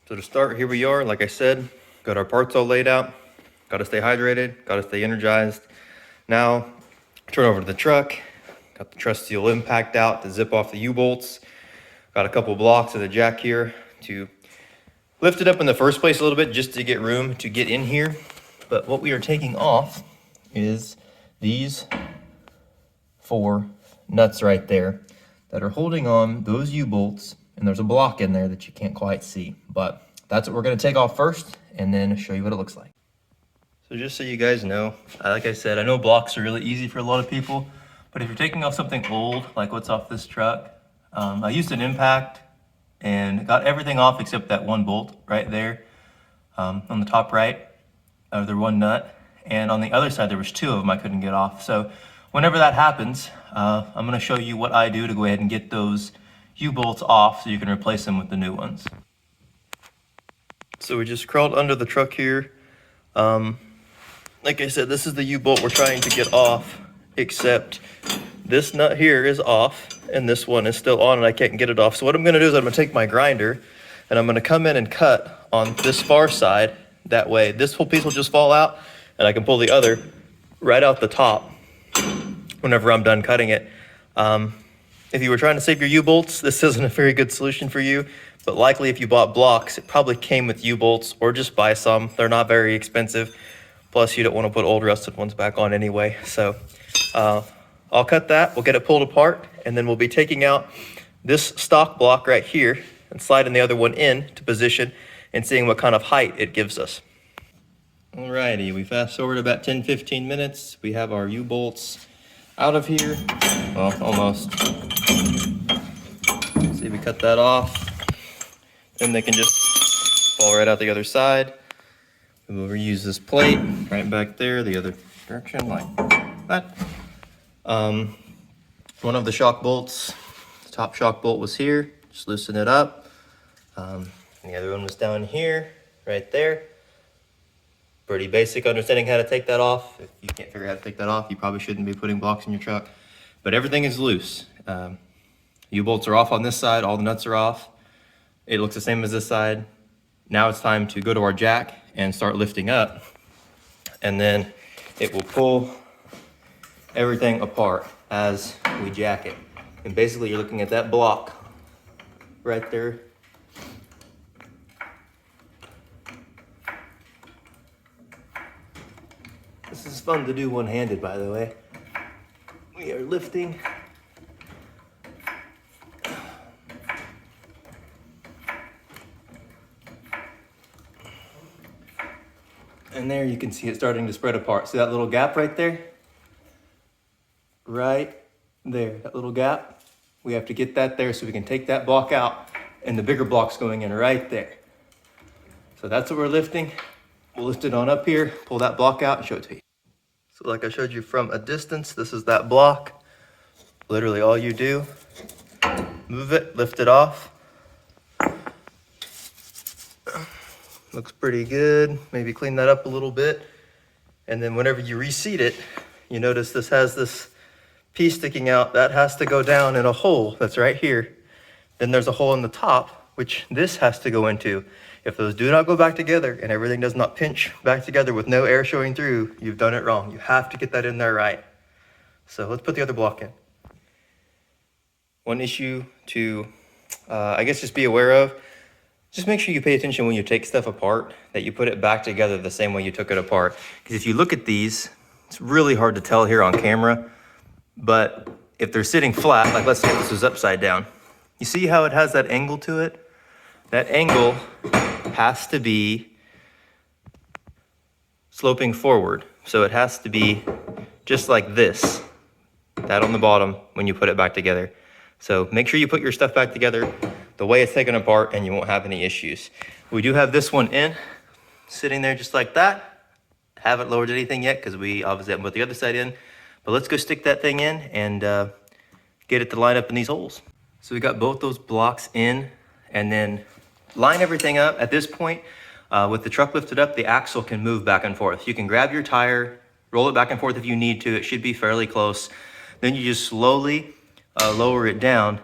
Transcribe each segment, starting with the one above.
So to start, here we are. Like I said, got our parts all laid out. Got to stay hydrated, got to stay energized. Now, turn over to the truck. Got the truss steel impact out to zip off the U-bolts. Got a couple blocks of the jack here to lift it up in the first place a little bit just to get room to get in here. But what we are taking off is these 4 nuts right there that are holding on those U-bolts, and there's a block in there that you can't quite see, but that's what we're going to take off first and then show you what it looks like. So just so you guys know, like I said, I know blocks are really easy for a lot of people, but if you're taking off something old like what's off this truck, I used an impact and got everything off except that one bolt right there on the top right of the one nut, and on the other side there was 2 of them I couldn't get off. So whenever that happens, I'm going to show you what I do to go ahead and get those U-bolts off so you can replace them with the new ones. So we just crawled under the truck here. Like I said, this is the U-bolt we're trying to get off, except this nut here is off and this one is still on and I can't get it off. So what I'm going to do is I'm going to take my grinder and I'm going to come in and cut on this far side. That way this whole piece will just fall out and I can pull the other right out the top whenever I'm done cutting it. If you were trying to save your U-bolts, this isn't a very good solution for you, but likely if you bought blocks, it probably came with U-bolts, or just buy some. They're not very expensive. Plus you don't want to put old rusted ones back on anyway. So I'll cut that, we'll get it pulled apart, and then we'll be taking out this stock block right here and sliding the other one in to position and seeing what kind of height it gives us. Alrighty, we fast forward about 10-15 minutes. We have our U-bolts out of here. Well, almost. See, we cut that off. Then they can just fall right out the other side. We'll reuse this plate right back there, the other direction, like that. One of the shock bolts, the top shock bolt was here. Just loosen it up. And the other one was down here, right there. Pretty basic understanding how to take that off. If you can't figure out how to take that off, you probably shouldn't be putting blocks in your truck. But everything is loose. U-bolts are off on this side, all the nuts are off. It looks the same as this side. Now it's time to go to our jack and start lifting up. And then it will pull everything apart as we jack it. And basically you're looking at that block right there. This is fun to do one-handed, by the way. We are lifting. And there you can see it starting to spread apart. See that little gap right there? Right there, that little gap. We have to get that there so we can take that block out and the bigger block's going in right there. So that's what we're lifting. We'll lift it on up here, pull that block out and show it to you. So like I showed you from a distance, this is that block. Literally all you do, move it, lift it off. Looks pretty good. Maybe clean that up a little bit. And then whenever you reseat it, you notice this has this piece sticking out. That has to go down in a hole that's right here. Then there's a hole in the top, which this has to go into. If those do not go back together and everything does not pinch back together with no air showing through, you've done it wrong. You have to get that in there right. So let's put the other block in. One issue to, I guess, just be aware of, just make sure you pay attention when you take stuff apart, that you put it back together the same way you took it apart. Because if you look at these, it's really hard to tell here on camera, but if they're sitting flat, like let's say this was upside down, you see how it has that angle to it? That angle has to be sloping forward. So it has to be just like this, that on the bottom when you put it back together. So make sure you put your stuff back together the way it's taken apart and you won't have any issues. We do have this one in, sitting there just like that. Haven't lowered anything yet because we obviously haven't put the other side in. But let's go stick that thing in and get it to line up in these holes. So we got both those blocks in and then line everything up. At this point, with the truck lifted up, the axle can move back and forth. You can grab your tire, roll it back and forth if you need to. It should be fairly close. Then you just slowly lower it down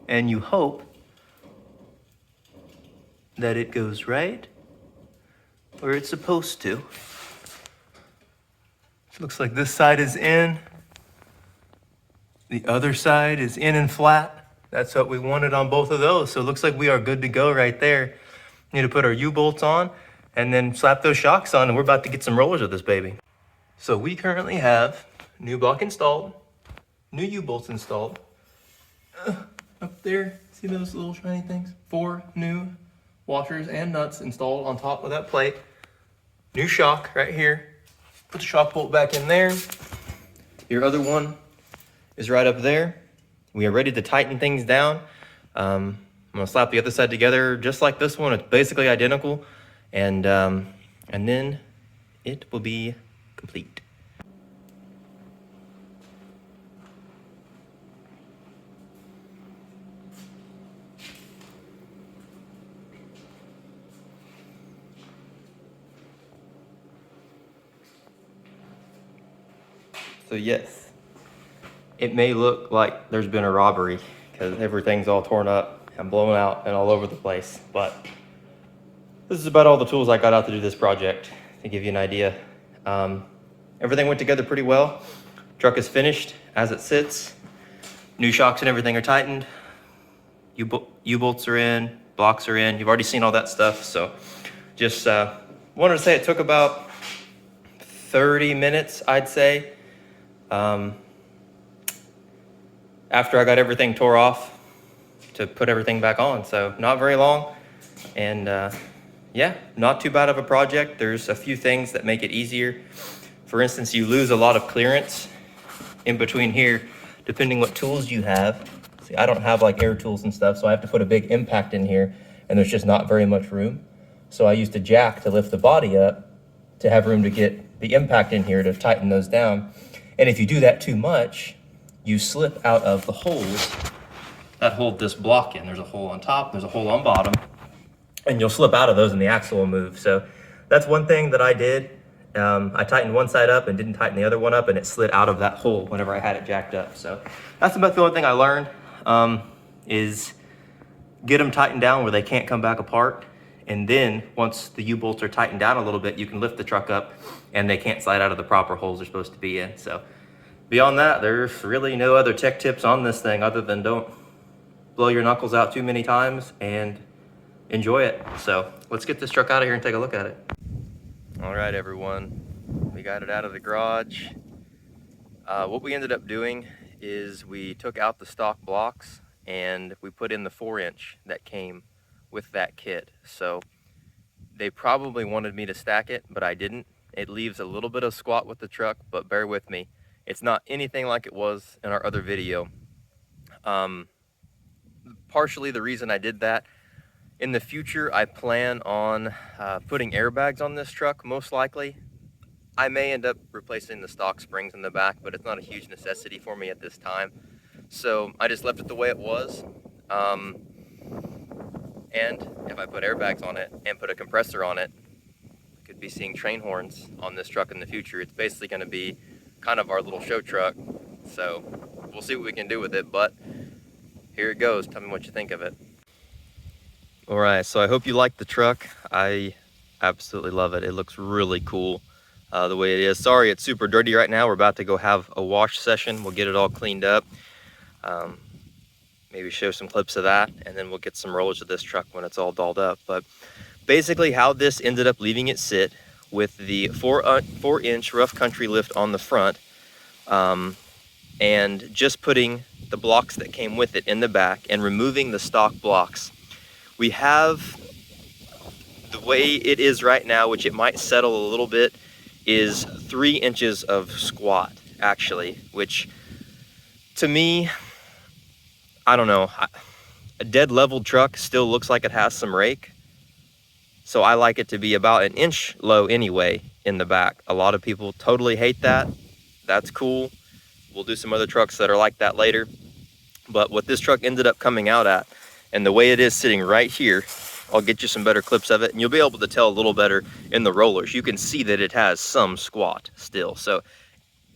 and you hope that it goes right where it's supposed to. Looks like this side is in. The other side is in and flat. That's what we wanted on both of those. So it looks like we are good to go right there. Need to put our U-bolts on and then slap those shocks on, and we're about to get some rollers with this baby. So we currently have new block installed, new U-bolts installed. Up there, see those little shiny things? 4 new washers and nuts installed on top of that plate. New shock right here. Put the shock bolt back in there. Your other one is right up there. We are ready to tighten things down. I'm gonna slap the other side together just like this one. It's basically identical, and then it will be complete. So yes, it may look like there's been a robbery because everything's all torn up and blown out and all over the place, but this is about all the tools I got out to do this project, to give you an idea. Everything went together pretty well. Truck is finished as it sits. New shocks and everything are tightened. U-bolts are in, blocks are in. You've already seen all that stuff, so just wanted to say it took about 30 minutes, I'd say. After I got everything tore off to put everything back on, so not very long, and yeah, not too bad of a project. There's a few things that make it easier. For instance, you lose a lot of clearance in between here depending what tools you have. See, I don't have like air tools and stuff, so I have to put a big impact in here, and there's just not very much room. So I used a jack to lift the body up to have room to get the impact in here to tighten those down. And if you do that too much, you slip out of the holes that hold this block in. There's a hole on top, there's a hole on bottom, and you'll slip out of those and the axle will move. So that's one thing that I did. I tightened one side up and didn't tighten the other one up, and it slid out of that hole whenever I had it jacked up. So that's about the only thing I learned, is get them tightened down where they can't come back apart. And then once the U-bolts are tightened down a little bit, you can lift the truck up and they can't slide out of the proper holes they're supposed to be in. So beyond that, there's really no other tech tips on this thing other than don't blow your knuckles out too many times and enjoy it. So let's get this truck out of here and take a look at it. All right, everyone, we got it out of the garage. What we ended up doing is we took out the stock blocks and we put in the 4-inch that came with that kit. So they probably wanted me to stack it, but I didn't. It leaves a little bit of squat with the truck, but bear with me. It's not anything like it was in our other video. Partially the reason I did that, in the future I plan on putting airbags on this truck, most likely. I may end up replacing the stock springs in the back, but it's not a huge necessity for me at this time. So I just left it the way it was. And if I put airbags on it and put a compressor on it, I could be seeing train horns on this truck in the future. It's basically going to be kind of our little show truck. So we'll see what we can do with it, but here it goes. Tell me what you think of it. All right, so I hope you like the truck. I absolutely love it. It looks really cool the way it is. Sorry, it's super dirty right now. We're about to go have a wash session. We'll get it all cleaned up. Maybe show some clips of that, and then we'll get some rollers of this truck when it's all dolled up. But basically how this ended up leaving it sit with the 4-inch rough country lift on the front, and just putting the blocks that came with it in the back and removing the stock blocks. We have, the way it is right now, which it might settle a little bit, is 3 inches of squat actually, which to me, I don't know, a dead level truck still looks like it has some rake. So I like it to be about 1 inch low anyway in the back. A lot of people totally hate that. That's cool. We'll do some other trucks that are like that later. But what this truck ended up coming out at, and the way it is sitting right here, I'll get you some better clips of it, and you'll be able to tell a little better in the rollers. You can see that it has some squat still. So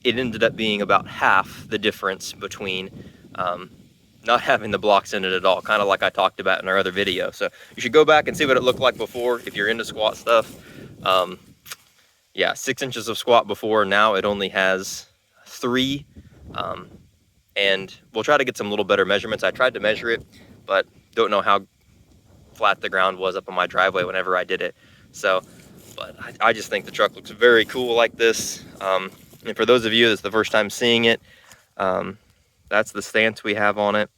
it ended up being about half the difference between not having the blocks in it at all, kind of like I talked about in our other video. So you should go back and see what it looked like before if you're into squat stuff. Yeah, 6 inches of squat before. Now it only has 3. And we'll try to get some little better measurements. I tried to measure it, but don't know how flat the ground was up on my driveway whenever I did it. So, but I just think the truck looks very cool like this. And for those of you that's the first time seeing it, that's the stance we have on it.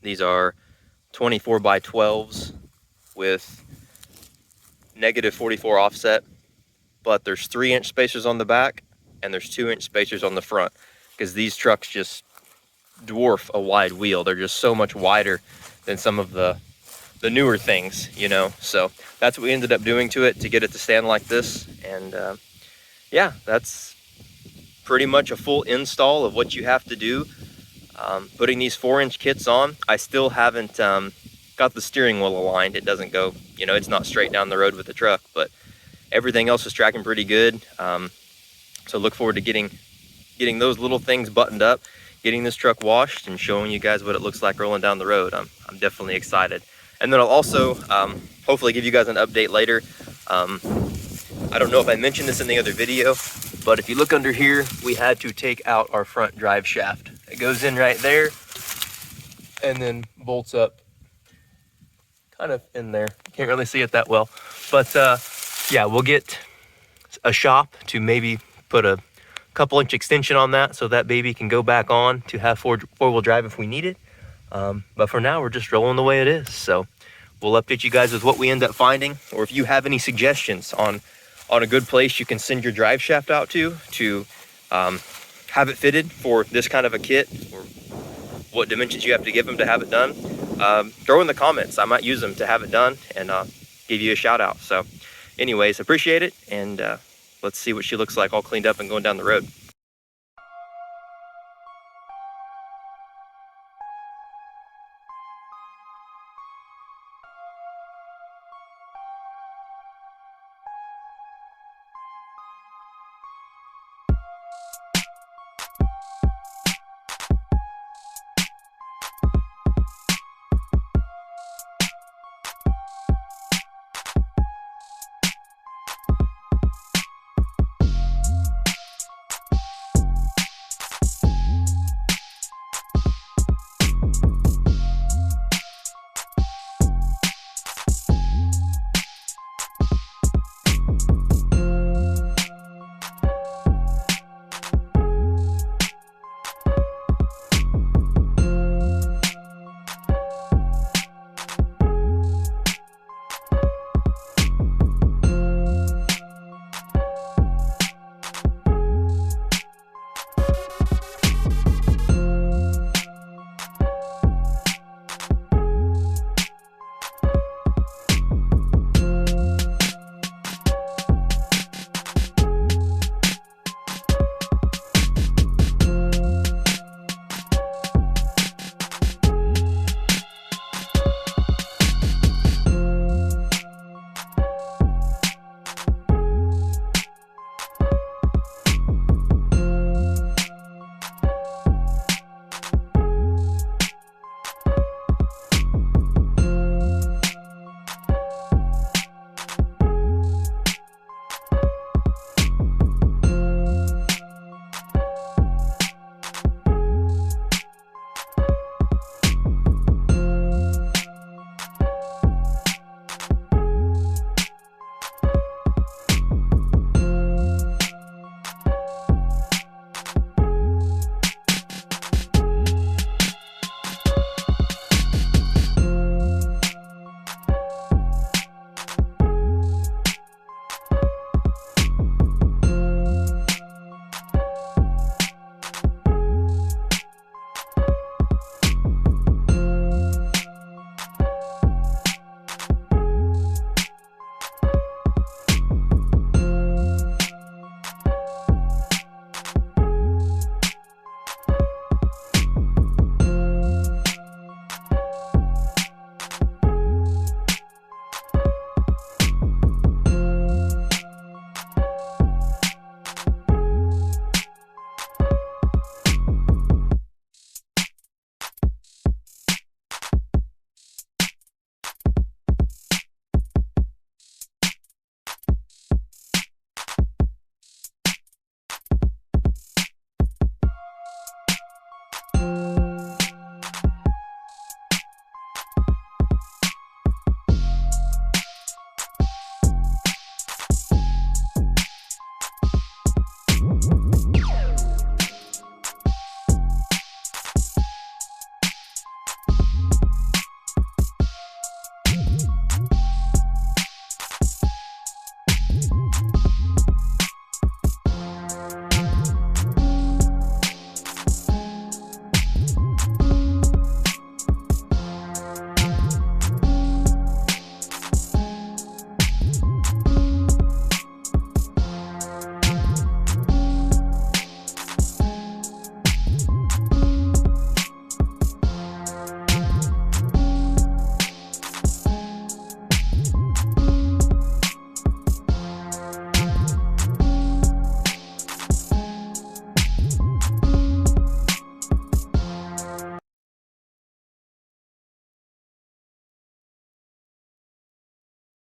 These are 24 by 12s with -44 offset, but there's 3-inch spacers on the back and there's 2-inch spacers on the front, because these trucks just dwarf a wide wheel. They're just so much wider than some of the newer things, you know. So that's what we ended up doing to it to get it to stand like this. And yeah, that's pretty much a full install of what you have to do. Putting these 4-inch kits on, I still haven't got the steering wheel aligned. It doesn't go, you know, it's not straight down the road with the truck, but everything else is tracking pretty good. So look forward to getting those little things buttoned up, getting this truck washed, and showing you guys what it looks like rolling down the road. I'm definitely excited. And then I'll also hopefully give you guys an update later. I don't know if I mentioned this in the other video, but if you look under here, we had to take out our front drive shaft. It goes in right there and then bolts up kind of in there. Can't really see it that well, but yeah, we'll get a shop to maybe put a couple-inch extension on that so that baby can go back on to have four-wheel drive if we need it. But for now, we're just rolling the way it is. So we'll update you guys with what we end up finding, or if you have any suggestions on a good place you can send your drive shaft out to have it fitted for this kind of a kit, or what dimensions you have to give them to have it done, throw in the comments. I might use them to have it done and give you a shout out. So anyways, appreciate it, and let's see what she looks like all cleaned up and going down the road.